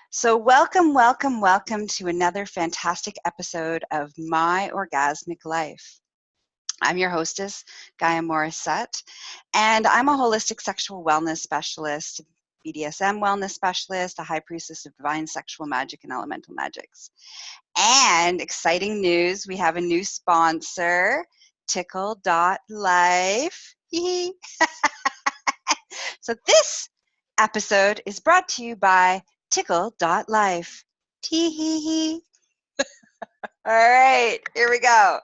So welcome to another fantastic episode of My Orgasmic Life. I'm your hostess, Gaia Morrissette, and I'm a holistic sexual wellness specialist, BDSM wellness specialist, a high priestess of divine sexual magic and elemental magics. And exciting news, we have a new sponsor, ticklelife. So this episode is brought to you by ticklelife. Tee-hee-hee. All right, here we go.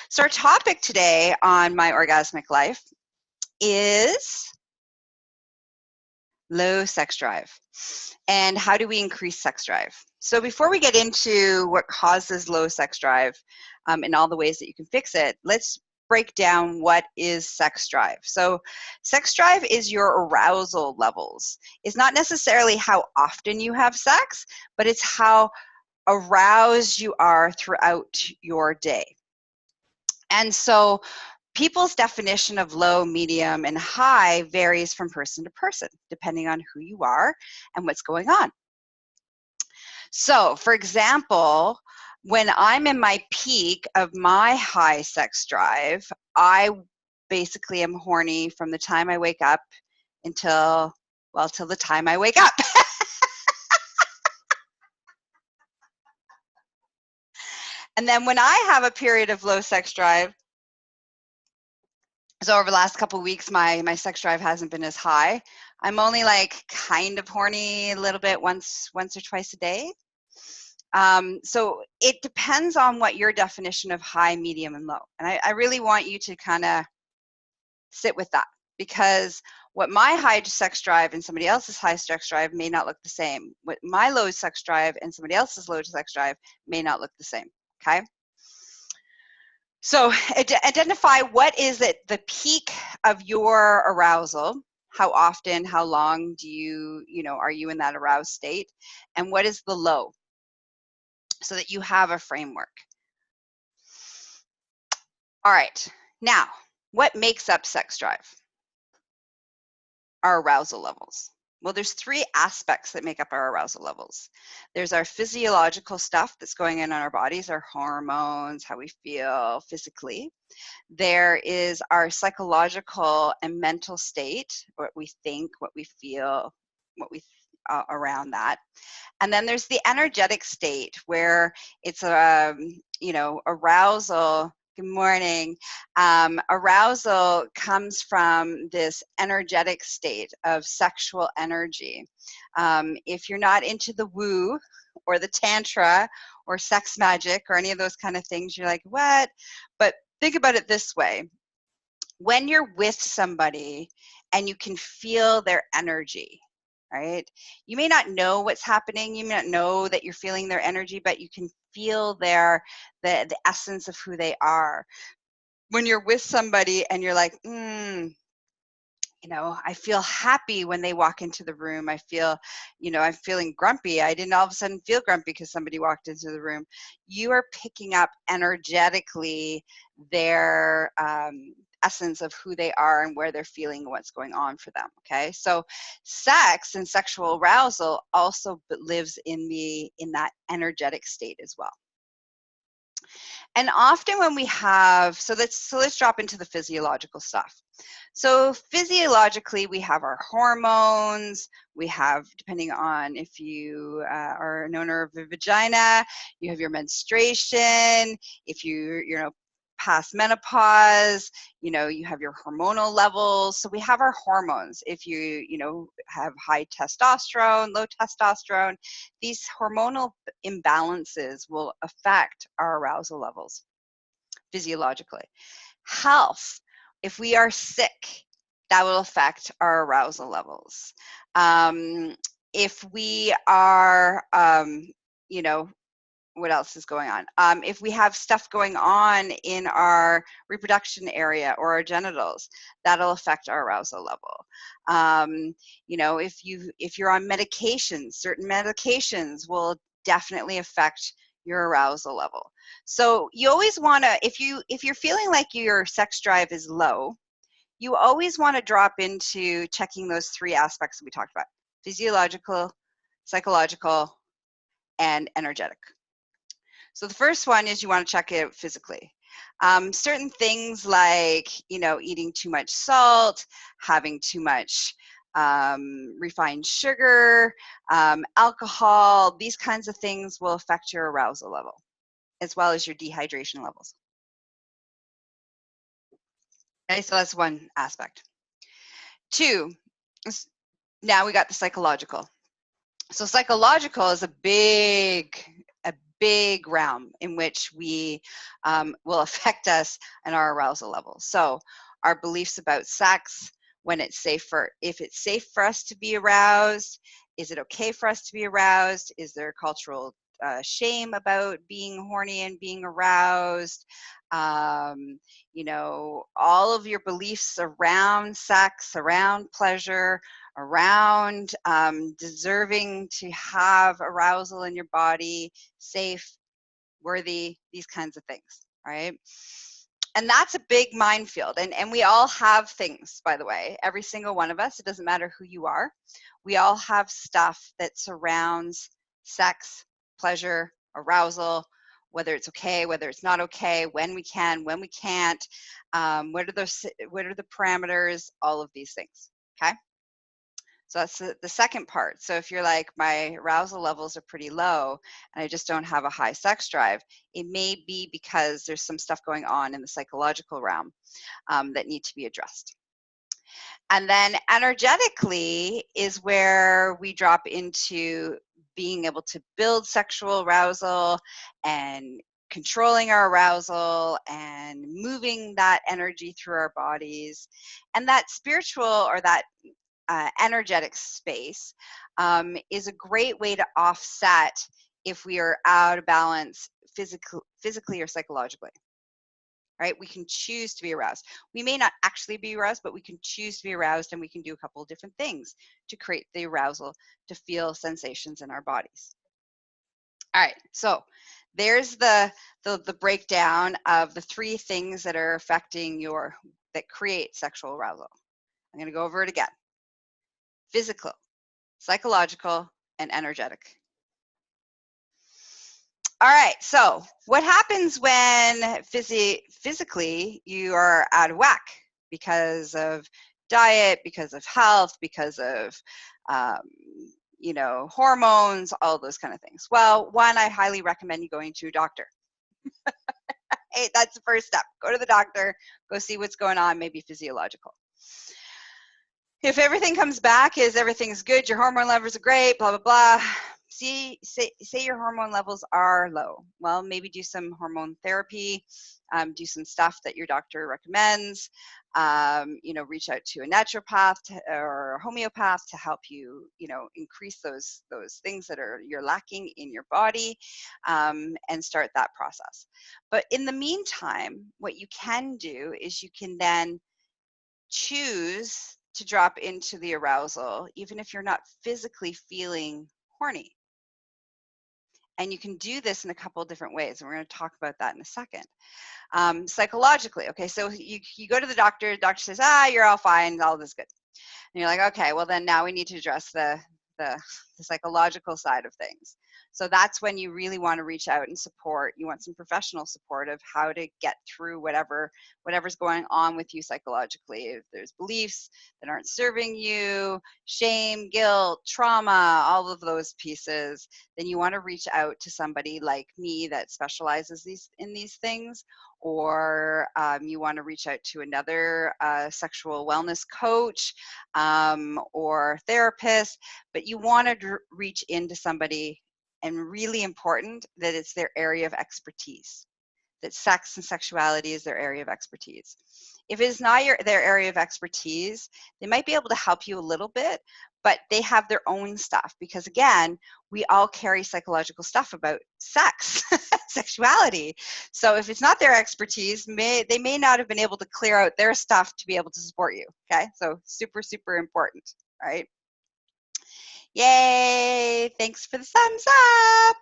So our topic today on My Orgasmic Life is low sex drive. And how do we increase sex drive? So before we get into what causes low sex drive and all the ways that you can fix it, let's break down what is sex drive. So sex drive is your arousal levels. It's not necessarily how often you have sex, but it's how aroused you are throughout your day. And so people's definition of low, medium, and high varies from person to person, depending on who you are and what's going on. So, for example, when I'm in my peak of my high sex drive, I basically am horny from the time I wake up till the time I wake up. And then when I have a period of low sex drive, so over the last couple of weeks, my sex drive hasn't been as high. I'm only like kind of horny a little bit once or twice a day. So it depends on what your definition of high, medium, and low. And I really want you to kind of sit with that, because what my high sex drive and somebody else's high sex drive may not look the same. What my low sex drive and somebody else's low sex drive may not look the same, okay? So identify what is it, the peak of your arousal. How often, how long do are you in that aroused state? And what is the low? So that you have a framework. All right, now, what makes up sex drive? Our arousal levels. Well, there's three aspects that make up our arousal levels. There's our physiological stuff that's going on in our bodies, our hormones, how we feel physically. There is our psychological and mental state, what we think, what we feel, what we around that. And then there's the energetic state where it's arousal. Good morning. Arousal comes from this energetic state of sexual energy. If you're not into the woo or the tantra or sex magic or any of those kind of things, you're like, what? But think about it this way. When you're with somebody and you can feel their energy, right? You may not know what's happening. You may not know that you're feeling their energy, but you can feel the essence of who they are. When you're with somebody and you're like, I feel happy when they walk into the room. I feel, I'm feeling grumpy. I didn't all of a sudden feel grumpy because somebody walked into the room. You are picking up energetically their essence of who they are and where they're feeling and what's going on for them. Okay, so sex and sexual arousal also lives in that energetic state as well. And often when we have, so let's drop into the physiological stuff. So physiologically, we have our hormones. We have, depending on if you are an owner of a vagina, you have your menstruation. If you're past menopause, you have your hormonal levels. So we have our hormones. If you have high testosterone, low testosterone, these hormonal imbalances will affect our arousal levels physiologically. Health, if we are sick, that will affect our arousal levels. If we are, what else is going on? If we have stuff going on in our reproduction area or our genitals, that'll affect our arousal level. If you're on medications, certain medications will definitely affect your arousal level. So you always want to, if you're feeling like your sex drive is low, you always want to drop into checking those three aspects that we talked about. physiological, psychological, and energetic. So the first one is you want to check it out physically. Certain things like, eating too much salt, having too much refined sugar, alcohol, these kinds of things will affect your arousal level, as well as your dehydration levels. Okay, so that's one aspect. Two, now we got the psychological. So psychological is a big realm in which we will affect us and our arousal levels. So our beliefs about sex, when it's safe if it's safe for us to be aroused, is it okay for us to be aroused? Is there cultural shame about being horny and being aroused? All of your beliefs around sex, around pleasure, around deserving to have arousal in your body, safe, worthy, these kinds of things, right? And that's a big minefield. And we all have things, by the way, every single one of us, it doesn't matter who you are. We all have stuff that surrounds sex, pleasure, arousal, whether it's okay, whether it's not okay, when we can, when we can't, what are the parameters, all of these things, okay? So that's the second part. So if you're like, my arousal levels are pretty low and I just don't have a high sex drive, it may be because there's some stuff going on in the psychological realm that need to be addressed. And then energetically is where we drop into being able to build sexual arousal and controlling our arousal and moving that energy through our bodies. And that spiritual or that energetic space is a great way to offset if we are out of balance physically or psychologically, right? We can choose to be aroused. We may not actually be aroused, but we can choose to be aroused, and we can do a couple of different things to create the arousal, to feel sensations in our bodies. All right, so there's the breakdown of the three things that are affecting that create sexual arousal. I'm going to go over it again. Physical, psychological, and energetic. All right, so what happens when physically you are out of whack because of diet, because of health, because of hormones, all those kind of things? Well, one, I highly recommend you going to a doctor. Hey, that's the first step. Go to the doctor, go see what's going on, maybe physiological. If everything comes back as everything's good, your hormone levels are great, blah, blah, blah. Say your hormone levels are low. Well, maybe do some hormone therapy, do some stuff that your doctor recommends, reach out to a naturopath or a homeopath to help you, increase those things that you're lacking in your body, and start that process. But in the meantime, what you can do is you can then choose to drop into the arousal, even if you're not physically feeling horny. And you can do this in a couple of different ways, and we're going to talk about that in a second. Psychologically, okay, so you go to the doctor says, you're all fine, all this good. And you're like, okay, well then now we need to address the psychological side of things. So that's when you really want to reach out and support. You want some professional support of how to get through whatever's going on with you psychologically. If there's beliefs that aren't serving you, shame, guilt, trauma, all of those pieces, then you want to reach out to somebody like me that specializes in these things, or you want to reach out to another sexual wellness coach or therapist, but you want to reach into somebody, and really important that it's their area of expertise, that sex and sexuality is their area of expertise. If it is not their area of expertise, they might be able to help you a little bit, but they have their own stuff, because again, we all carry psychological stuff about sex, sexuality. So if it's not their expertise, they may not have been able to clear out their stuff to be able to support you, okay? So super, super important, right? Yay, thanks for the thumbs up.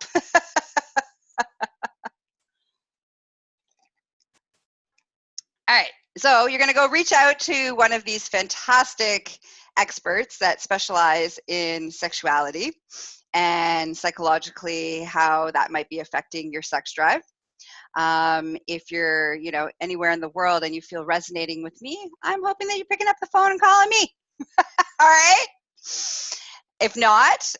All right, so you're going to go reach out to one of these fantastic experts that specialize in sexuality and psychologically how that might be affecting your sex drive. If you're, anywhere in the world and you feel resonating with me, I'm hoping that you're picking up the phone and calling me. All right. If not,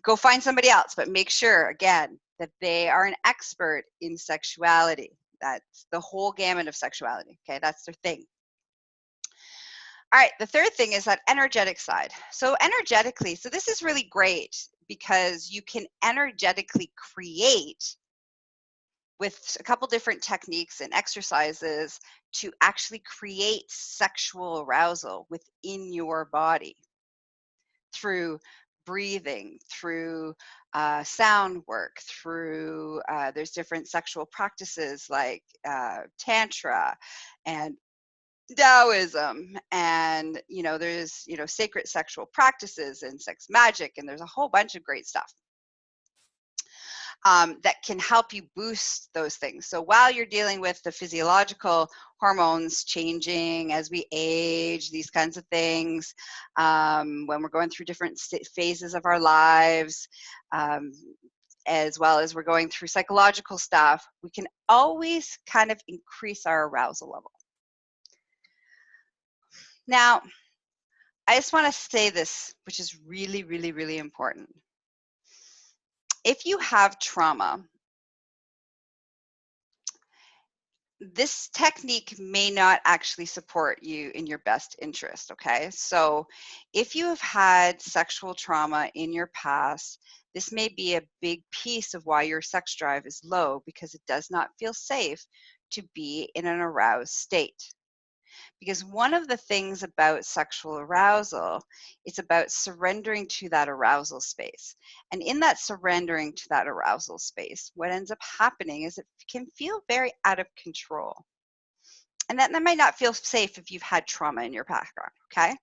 go find somebody else, but make sure, again, that they are an expert in sexuality. That's the whole gamut of sexuality. Okay. That's their thing. All right. The third thing is that energetic side. So energetically, so this is really great because you can energetically create with a couple different techniques and exercises to actually create sexual arousal within your body through breathing, through sound work, through there's different sexual practices like Tantra and Taoism, and there's sacred sexual practices and sex magic, and there's a whole bunch of great stuff that can help you boost those things. So while you're dealing with the physiological hormones changing as we age, these kinds of things, when we're going through different phases of our lives, as well as we're going through psychological stuff, we can always kind of increase our arousal level. Now, I just want to say this, which is really, really, really important. If you have trauma, this technique may not actually support you in your best interest, okay? So if you have had sexual trauma in your past, this may be a big piece of why your sex drive is low, because it does not feel safe to be in an aroused state. Because one of the things about sexual arousal, it's about surrendering to that arousal space. And in that surrendering to that arousal space, what ends up happening is it can feel very out of control. And that might not feel safe if you've had trauma in your background, okay?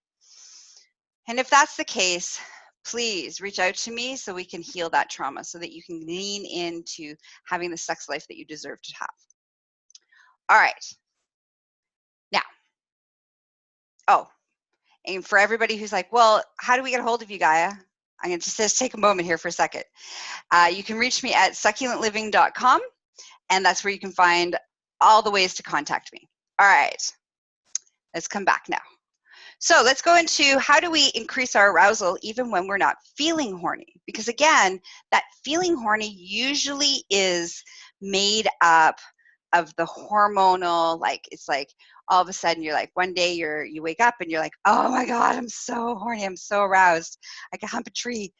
And if that's the case, please reach out to me so we can heal that trauma, so that you can lean into having the sex life that you deserve to have. All right. Now, and for everybody who's like, well, how do we get a hold of you, Gaia? I'm going to just take a moment here for a second. You can reach me at succulentliving.com, and that's where you can find all the ways to contact me. All right, let's come back now. So let's go into how do we increase our arousal even when we're not feeling horny? Because again, that feeling horny usually is made up of the hormonal, it's like all of a sudden you're like, one day you wake up and you're like, oh my God, I'm so horny, I'm so aroused, I can hump a tree.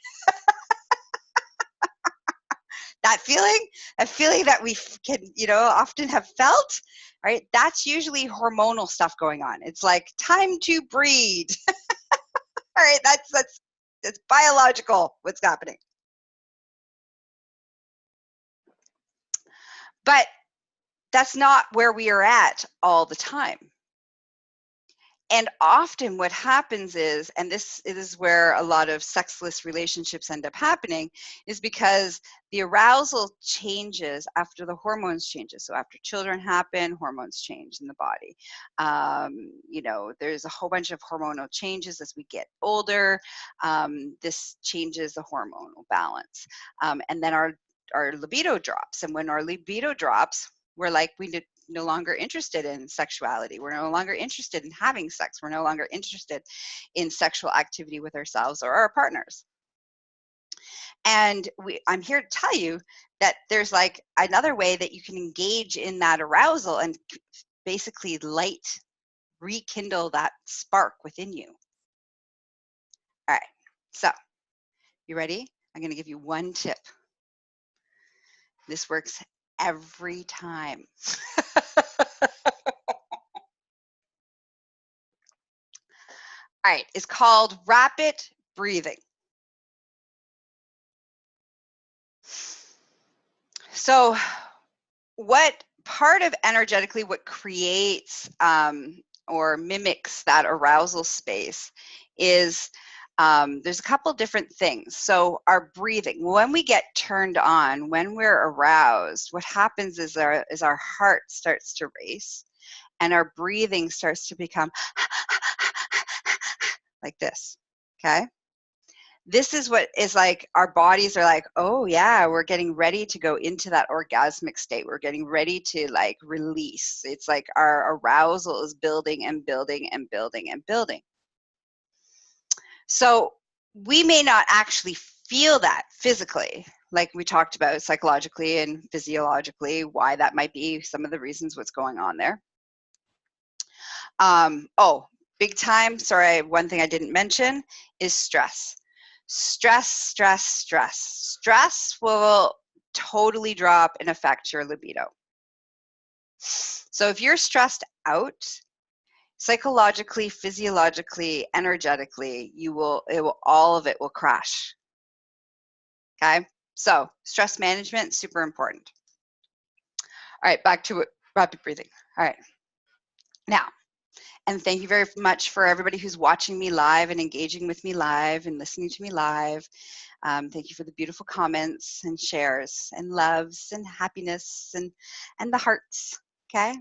That feeling that we can, often have felt, right? That's usually hormonal stuff going on. It's like time to breed. All right, that's biological, what's happening. But that's not where we are at all the time. And often what happens is, and this is where a lot of sexless relationships end up happening, is because the arousal changes after the hormones changes. So after children happen, hormones change in the body. There's a whole bunch of hormonal changes as we get older. This changes the hormonal balance. And then our libido drops. And when our libido drops, we're like, no longer interested in sexuality. We're no longer interested in having sex. We're no longer interested in sexual activity with ourselves or our partners. And I'm here to tell you that there's like another way that you can engage in that arousal and basically rekindle that spark within you. All right, so you ready? I'm going to give you one tip. This works every time. All right, it's called rapid breathing. So what part of energetically what creates or mimics that arousal space is there's a couple different things. So our breathing, when we get turned on, when we're aroused, what happens is our heart starts to race and our breathing starts to become like this, okay? This is what is like, our bodies are like, oh yeah, we're getting ready to go into that orgasmic state. We're getting ready to like release. It's like our arousal is building and building and building and building. So we may not actually feel that physically, like we talked about psychologically and physiologically, why that might be some of the reasons what's going on there. Oh, big time, sorry, one thing I didn't mention is stress. Stress will totally drop and affect your libido. So if you're stressed out, psychologically, physiologically, energetically, all of it will crash. Okay? So stress management, super important. All right, back to it, rapid breathing. All right. Now, and thank you very much for everybody who's watching me live and engaging with me live and listening to me live. Thank you for the beautiful comments and shares and loves and happiness and the hearts. Okay.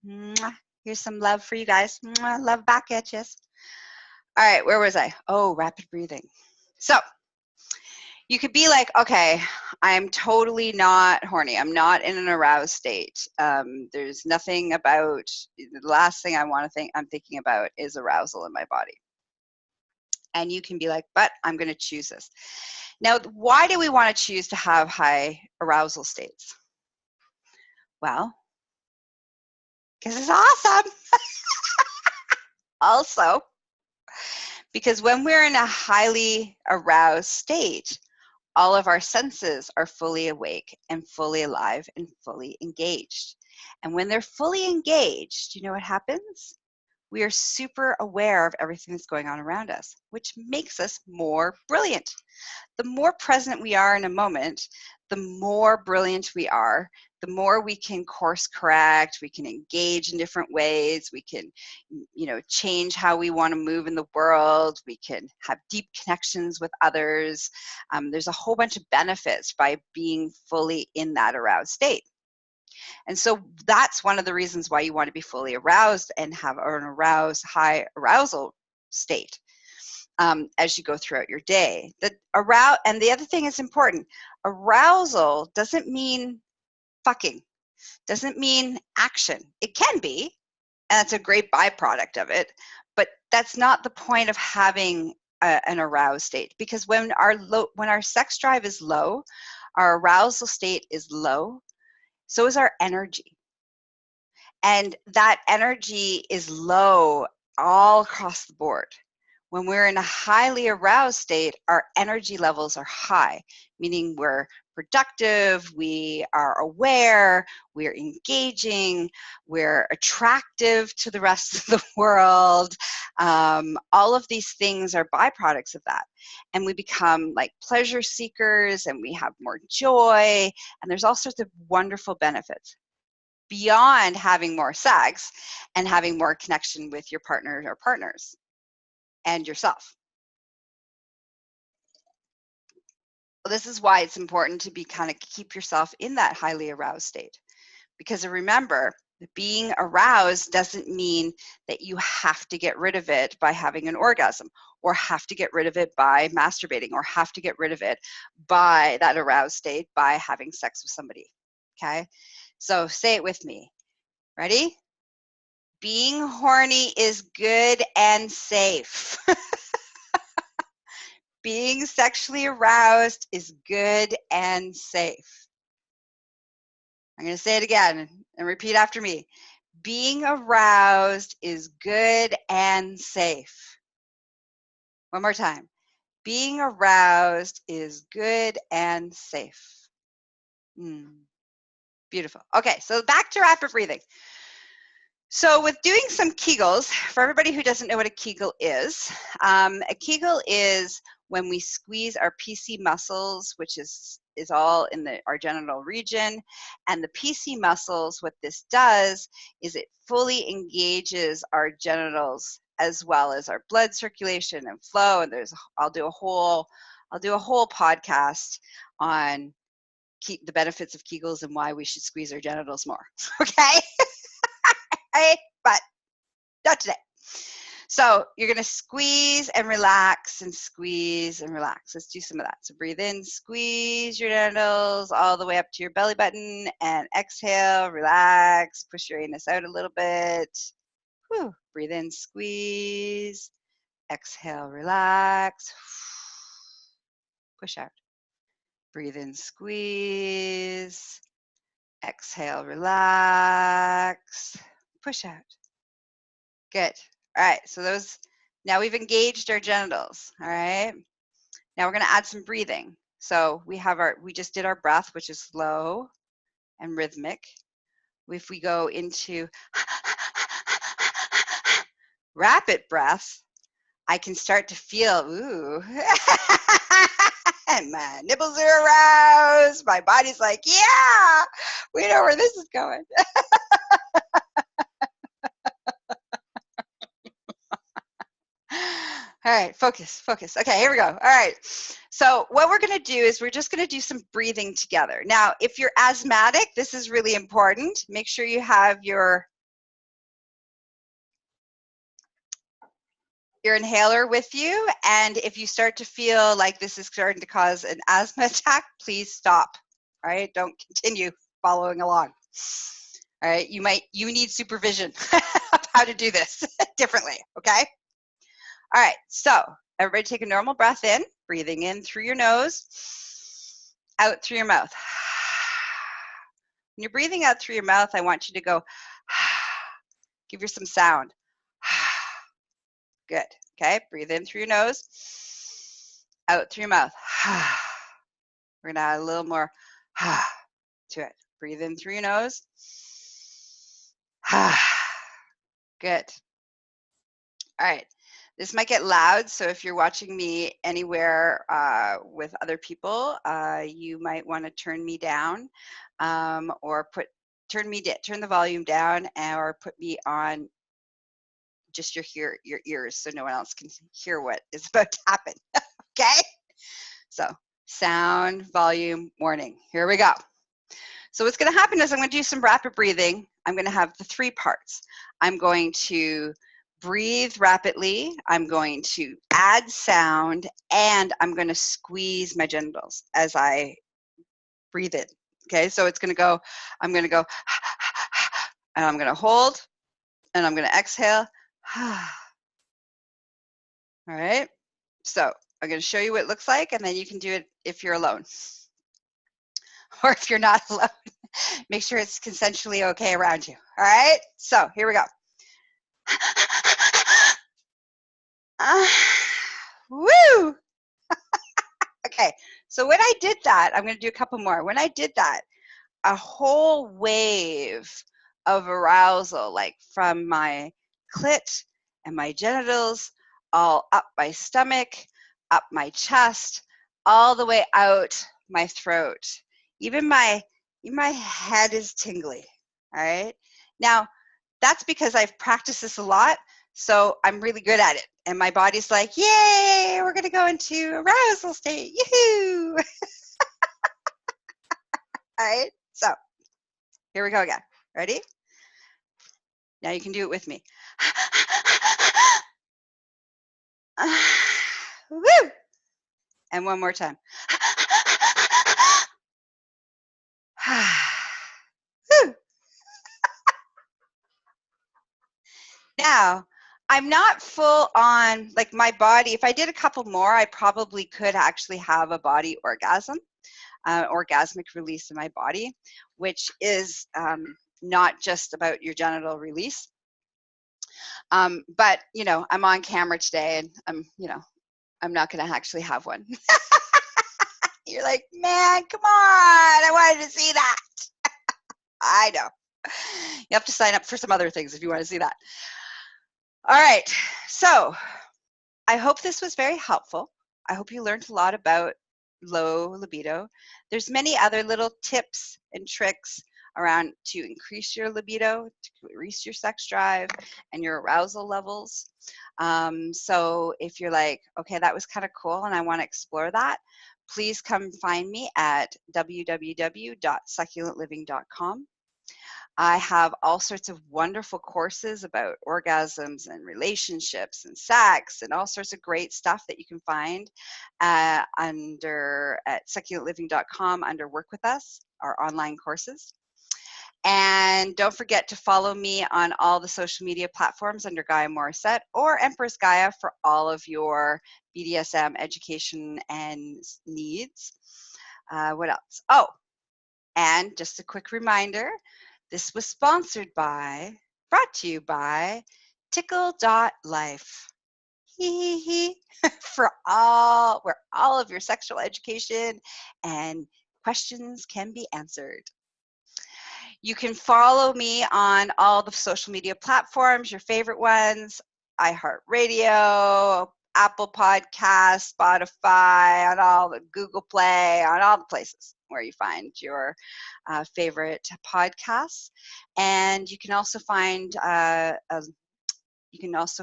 Mwah. Here's some love for you guys. Mwah. Love back at you. All right. Where was I? Oh, rapid breathing. So you could be like, okay, I'm totally not horny. I'm not in an aroused state. There's nothing about, the last thing I'm thinking about is arousal in my body. And you can be like, but I'm going to choose this. Now, why do we want to choose to have high arousal states? Well, because it's awesome. Also, because when we're in a highly aroused state, all of our senses are fully awake and fully alive and fully engaged. And when they're fully engaged, you know what happens? We are super aware of everything that's going on around us, which makes us more brilliant. The more present we are in a moment, the more brilliant we are, the more we can course correct, we can engage in different ways, we can, change how we want to move in the world, we can have deep connections with others. There's a whole bunch of benefits by being fully in that aroused state. And so that's one of the reasons why you want to be fully aroused and have an high arousal state. As you go throughout your day. And the other thing is important, arousal doesn't mean fucking, doesn't mean action. It can be, and that's a great byproduct of it, but that's not the point of having an aroused state, because when our sex drive is low, our arousal state is low, so is our energy. And that energy is low all across the board. When we're in a highly aroused state, our energy levels are high, meaning we're productive, we are aware, we're engaging, we're attractive to the rest of the world. All of these things are byproducts of that. And we become like pleasure seekers, and we have more joy, and there's all sorts of wonderful benefits beyond having more sex and having more connection with your partner or partners and yourself. Well, this is why it's important to keep yourself in that highly aroused state. Because remember, being aroused doesn't mean that you have to get rid of it by having an orgasm, or have to get rid of it by masturbating, or have to get rid of it by that aroused state by having sex with somebody. Okay? So say it with me. Ready? Being horny is good and safe. Being sexually aroused is good and safe. I'm going to say it again and repeat after me. Being aroused is good and safe. One more time. Being aroused is good and safe. Beautiful. Okay, so back to rapid breathing. So with doing some Kegels, for everybody who doesn't know what a Kegel is when we squeeze our PC muscles, which is all in our genital region. And the PC muscles, what this does is it fully engages our genitals as well as our blood circulation and flow. And I'll do a whole podcast on the benefits of Kegels and why we should squeeze our genitals more. Okay. But not today. So you're going to squeeze and relax and squeeze and relax. Let's do some of that. So breathe in, squeeze your genitals all the way up to your belly button, and exhale, relax, push your anus out a little bit. Whew. Breathe in, squeeze, exhale, relax, push out. Breathe in, squeeze, exhale, relax, push out. Good. All right, so those, now we've engaged our genitals, all right? Now we're gonna add some breathing. So we just did our breath, which is slow and rhythmic. If we go into rapid breath, I can start to feel, ooh, and my nipples are aroused. My body's like, yeah, we know where this is going. All right, focus. Okay, here we go. All right. So what we're going to do is we're just going to do some breathing together. Now, if you're asthmatic, this is really important. Make sure you have your inhaler with you. And if you start to feel like this is starting to cause an asthma attack, please stop. All right, don't continue following along. All right, you need supervision of how to do this differently, okay? All right, so everybody take a normal breath in, breathing in through your nose, out through your mouth. When you're breathing out through your mouth, I want you to go, give you some sound. Good, okay? Breathe in through your nose, out through your mouth. We're gonna add a little more to it. Breathe in through your nose. Good. All right. This might get loud, so if you're watching me anywhere with other people, you might want to turn me down, or turn the volume down, or put me on just your ears, so no one else can hear what is about to happen. Okay? So sound, volume, warning. Here we go. So what's going to happen is I'm going to do some rapid breathing. I'm going to have the 3 parts. I'm going to breathe rapidly, I'm going to add sound, and I'm going to squeeze my genitals as I breathe in. Okay, so it's going to go, I'm going to go, and I'm going to hold, and I'm going to exhale. All right, so I'm going to show you what it looks like, and then you can do it if you're alone. Or if you're not alone, make sure it's consensually okay around you. All right, so here we go. Woo! Okay, so when I did that, I'm going to do a couple more. When I did that, a whole wave of arousal, like from my clit and my genitals, all up my stomach, up my chest, all the way out my throat. Even my head is tingly. All right. Now, that's because I've practiced this a lot, so I'm really good at it. And my body's like, yay, we're going to go into arousal state. Yoo-hoo! All right. So here we go again. Ready? Now you can do it with me. Woo! And one more time. Woo! Now, I'm not full on, like my body, if I did a couple more, I probably could actually have a body orgasm, orgasmic release in my body, which is not just about your genital release. But, you know, I'm on camera today and I'm not going to actually have one. You're like, man, come on. I wanted to see that. I know. You have to sign up for some other things if you want to see that. All right. So I hope this was very helpful. I hope you learned a lot about low libido. There's many other little tips and tricks around to increase your libido, to increase your sex drive and your arousal levels. So if you're like, okay, that was kind of cool and I want to explore that, please come find me at www.succulentliving.com. I have all sorts of wonderful courses about orgasms and relationships and sex and all sorts of great stuff that you can find at succulentliving.com under Work With Us, our online courses. And don't forget to follow me on all the social media platforms under Gaia Morrissette or Empress Gaia for all of your BDSM education and needs. What else? Oh, and just a quick reminder, this was brought to you by ticklelife. For where all of your sexual education and questions can be answered. You can follow me on all the social media platforms, your favorite ones, iHeartRadio, Apple Podcasts, Spotify, on all the Google Play, on all the places where you find your favorite podcasts. And you can also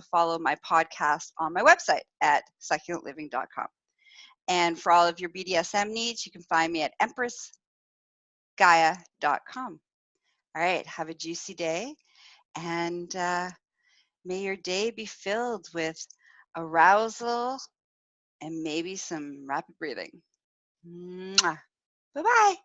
follow my podcast on my website at succulentliving.com. And for all of your BDSM needs, you can find me at empressgaia.com. All right, have a juicy day, and may your day be filled with arousal and maybe some rapid breathing. Mwah. Bye-bye.